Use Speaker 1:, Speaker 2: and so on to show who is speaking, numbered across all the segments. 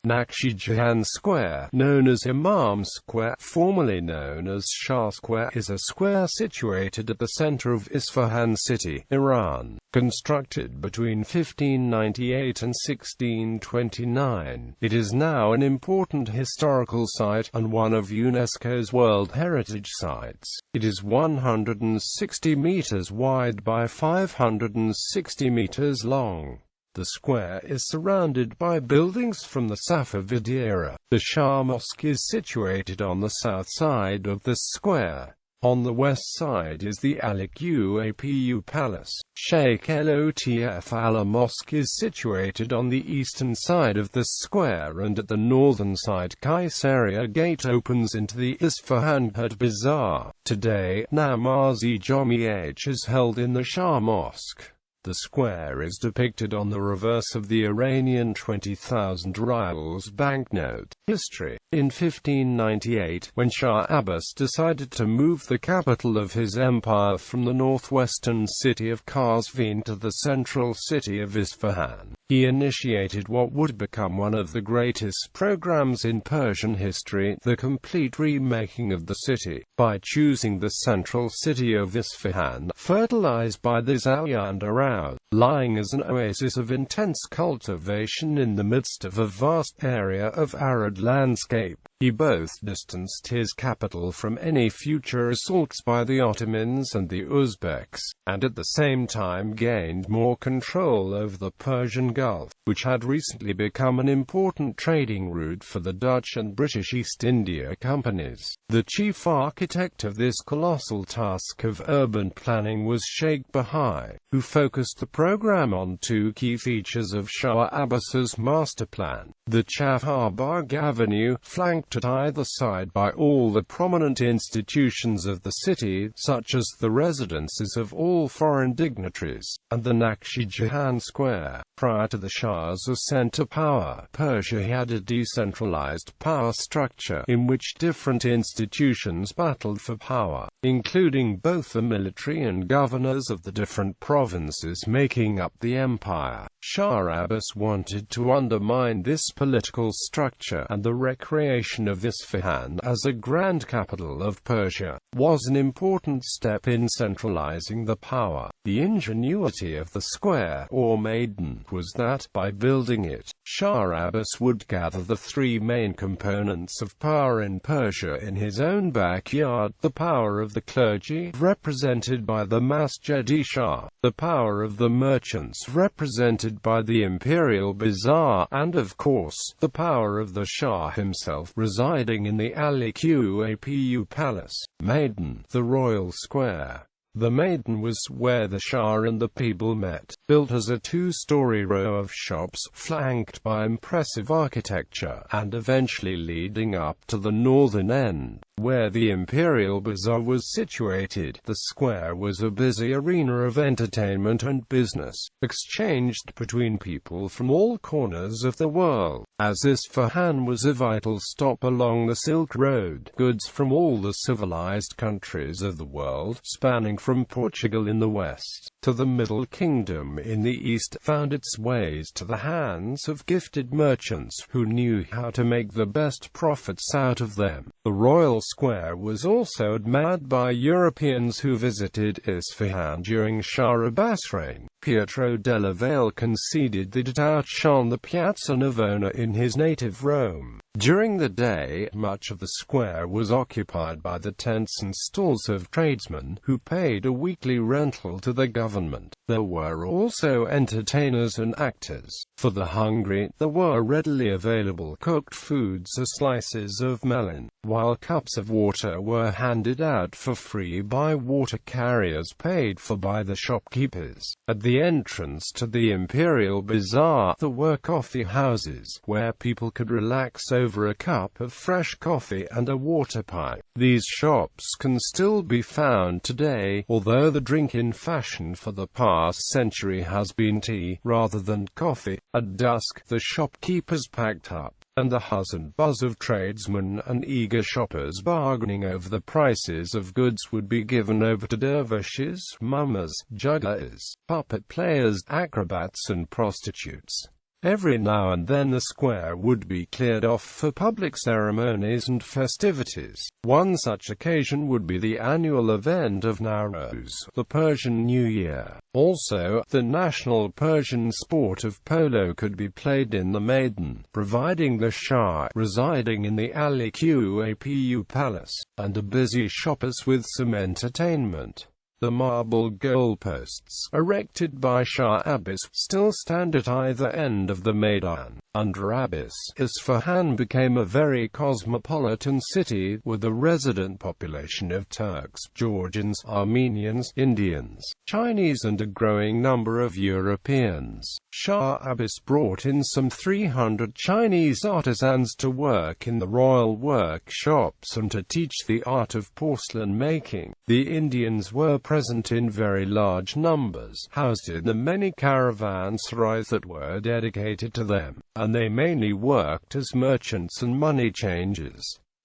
Speaker 1: Naqsh-e Jahan Square, known as Imam Square, formerly known as Shah Square, is a square situated at the center of Isfahan city, Iran. Constructed between 1598 and 1629, it is now an important historical site and one of UNESCO's World Heritage Sites. It is 160 meters wide by 560 meters long. The square is surrounded by buildings from the Safavid era. The Shah Mosque is situated on the south side of the square. On the west side is the Al-Qapu Palace. Sheikh Lotf Allah Mosque is situated on the eastern side of the square, and at the northern side Kaisaria Gate opens into the Isfahan Bazaar. Today, Namaz-e-Jami'ah is held in the Shah Mosque. The square is depicted on the reverse of the Iranian 20,000 rials banknote. History. In 1598, when Shah Abbas decided to move the capital of his empire from the northwestern city of Qazvin to the central city of Isfahan, he initiated what would become one of the greatest programs in Persian history, the complete remaking of the city, by choosing the central city of Isfahan, fertilized by the Zawiya and Aroud, lying as an oasis of intense cultivation in the midst of a vast area of arid landscape. He both distanced his capital from any future assaults by the Ottomans and the Uzbeks, and at the same time gained more control over the Persian Gulf, which had recently become an important trading route for the Dutch and British East India companies. The chief architect of this colossal task of urban planning was Sheikh Bahai, who focused the program on two key features of Shah Abbas's master plan: the Chahar Bagh Avenue, flanked at either side by all the prominent institutions of the city, such as the residences of all foreign dignitaries, and the Naqsh-e Jahan Square. Prior to the Shah's ascent to power, Persia had a decentralized power structure, in which different institutions battled for power, including both the military and governors of the different provinces making up the empire. Shah Abbas wanted to undermine this political structure, and the recreation of Isfahan as a grand capital of Persia was an important step in centralizing the power. The ingenuity of the square, or Maidan, was that, by building it, Shah Abbas would gather the three main components of power in Persia in his own backyard: the power of the clergy, represented by the Masjid-e-Shah; the power of the merchants, represented by the Imperial Bazaar; and, of course, the power of the Shah himself, residing in the Al-Qapu Palace. Maidan, the royal square. The Maidan was where the Shah and the people met, built as a two-story row of shops, flanked by impressive architecture, and eventually leading up to the northern end, where the Imperial Bazaar was situated. The square was a busy arena of entertainment and business, exchanged between people from all corners of the world. As Isfahan was a vital stop along the Silk Road, goods from all the civilized countries of the world, spanning from Portugal in the west to the Middle Kingdom in the east, found its ways to the hands of gifted merchants who knew how to make the best profits out of them. The royal square was also admired by Europeans who visited Isfahan during Shah Abbas' reign. Pietro della Valle conceded that it outshone the Piazza Navona in his native Rome. During the day, much of the square was occupied by the tents and stalls of tradesmen, who paid a weekly rental to the government. There were also entertainers and actors. For the hungry, there were readily available cooked foods as slices of melon, while cups of water were handed out for free by water carriers paid for by the shopkeepers. At the entrance to the Imperial Bazaar, there were coffee houses, where people could relax over a cup of fresh coffee and a water pipe. These shops can still be found today, although the drink in fashion for the past century has been tea, rather than coffee. At dusk, the shopkeepers packed up, and the huzz and buzz of tradesmen and eager shoppers bargaining over the prices of goods would be given over to dervishes, mummers, jugglers, puppet players, acrobats and prostitutes. Every now and then the square would be cleared off for public ceremonies and festivities. One such occasion would be the annual event of Nowruz, the Persian New Year. Also, the national Persian sport of polo could be played in the Maidan, providing the Shah, residing in the Ali Qapu Palace, and a busy shoppers with some entertainment. The marble goalposts, erected by Shah Abbas, still stand at either end of the Maidan. Under Abbas, Isfahan became a very cosmopolitan city, with a resident population of Turks, Georgians, Armenians, Indians, Chinese and a growing number of Europeans. Shah Abbas brought in some 300 Chinese artisans to work in the royal workshops and to teach the art of porcelain making. The Indians were present in very large numbers, housed in the many caravanserais that were dedicated to them, and they mainly worked as merchants and money changers.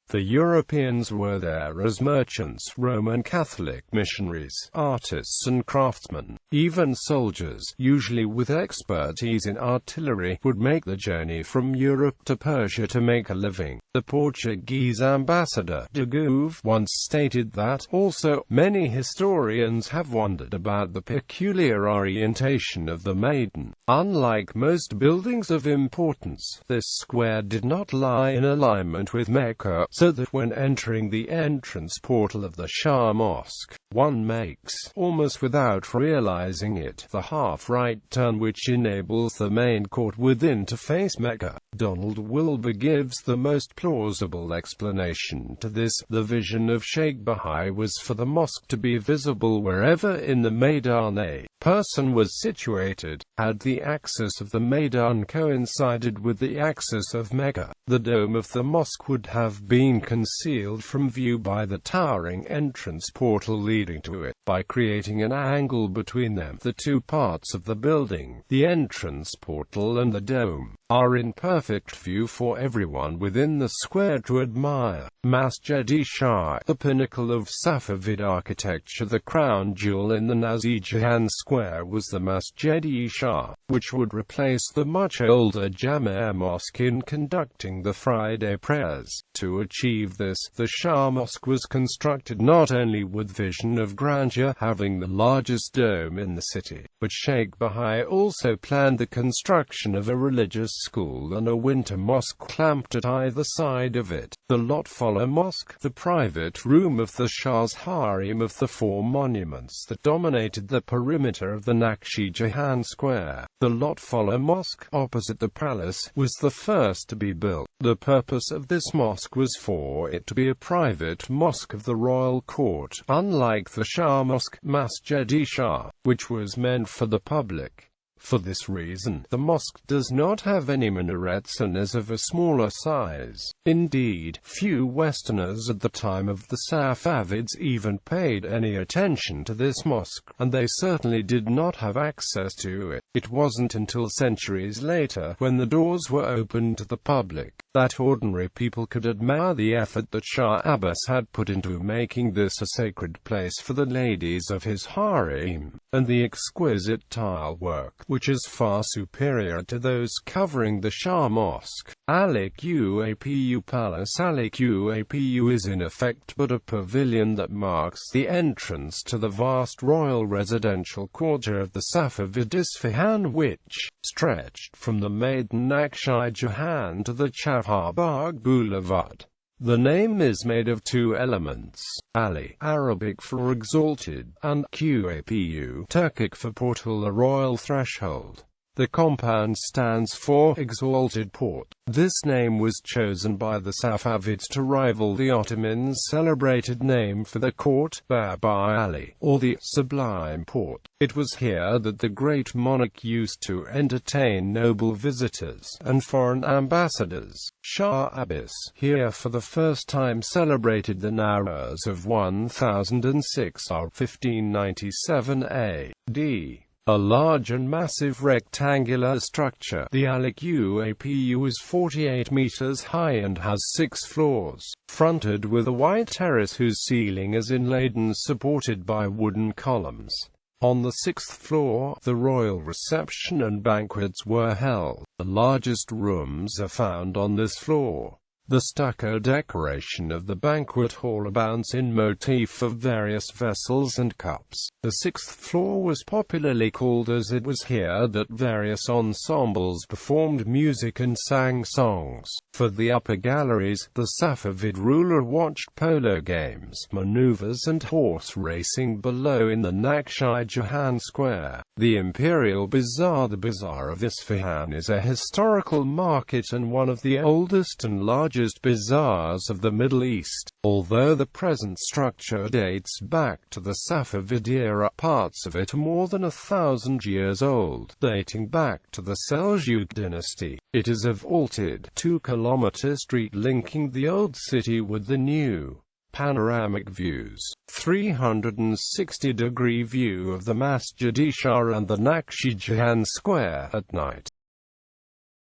Speaker 1: The Europeans were there as merchants, Roman Catholic missionaries, artists and craftsmen. Even soldiers, usually with expertise in artillery, would make the journey from Europe to Persia to make a living. The Portuguese ambassador, de Gouve, once stated that, also, many historians have wondered about the peculiar orientation of the Maidan. Unlike most buildings of importance, this square did not lie in alignment with Mecca, so that when entering the entrance portal of the Shah Mosque, one makes, almost without realizing it, the half-right turn which enables the main court within to face Mecca. Donald Wilber gives the most plausible explanation to this. The vision of Sheikh Baha'i was for the mosque to be visible wherever in the Maidan a person was situated. Had the axis of the Maidan coincided with the axis of Mecca, the dome of the mosque would have been concealed from view by the towering entrance portal leading to it. By creating an angle between them, the two parts of the building, the entrance portal and the dome, are in perfect view for everyone within the square to admire. Masjid-e Shah, the pinnacle of Safavid architecture, the crown jewel in the Naqsh-e Jahan Square, was the Masjid-e Shah, which would replace the much older Jama' Mosque in conducting the Friday prayers. To achieve this, the Shah Mosque was constructed not only with vision of grandeur, having the largest dome in the city, but Sheikh Baha'i also planned the construction of a religious school and a winter mosque clamped at either side of it. The Lotfollah Mosque, the private room of the Shah's harem of the four monuments that dominated the perimeter of the Naqsh-e Jahan Square. The Lotfollah Mosque, opposite the palace, was the first to be built. The purpose of this mosque was for it to be a private mosque of the royal court, unlike the Shah Mosque, Masjid-e Shah, which was meant for the public. For this reason, the mosque does not have any minarets and is of a smaller size. Indeed, few Westerners at the time of the Safavids even paid any attention to this mosque, and they certainly did not have access to it. It wasn't until centuries later, when the doors were opened to the public, that ordinary people could admire the effort that Shah Abbas had put into making this a sacred place for the ladies of his harem, and the exquisite tile work, which is far superior to those covering the Shah Mosque. Ali Qapu Palace. Ali Qapu is in effect but a pavilion that marks the entrance to the vast royal residential quarter of the Safavid Isfahan, which stretched from the Maidan Naqsh-e Jahan to the Chaharbagh Boulevard. The name is made of two elements: Ali, Arabic for exalted, and Qapu, Turkic for portal, a royal threshold. The compound stands for exalted port. This name was chosen by the Safavids to rival the Ottomans' celebrated name for the court, Bab Ali, or the sublime port. It was here that the great monarch used to entertain noble visitors and foreign ambassadors. Shah Abbas, here for the first time, celebrated the Nowruz of 1006 or 1597 AD. A large and massive rectangular structure, the Ali Qapu is 48 meters high and has 6 floors, fronted with a white terrace whose ceiling is inlaid and supported by wooden columns. On the 6th floor, the royal reception and banquets were held. The largest rooms are found on this floor. The stucco decoration of the banquet hall abounds in motif of various vessels and cups. The 6th floor was popularly called as it was here that various ensembles performed music and sang songs. For the upper galleries, the Safavid ruler watched polo games, maneuvers and horse racing below in the Naqsh-e Jahan Square. The Imperial Bazaar. The Bazaar of Isfahan is a historical market and one of the oldest and largest bazaars of the Middle East. Although the present structure dates back to the Safavid era, parts of it are more than 1,000 years old, dating back to the Seljuk dynasty. It is a vaulted 2-kilometer street linking the old city with the new. Panoramic views. 360-degree view of the Masjid-e Shah and the Naqsh-e Jahan Square at night.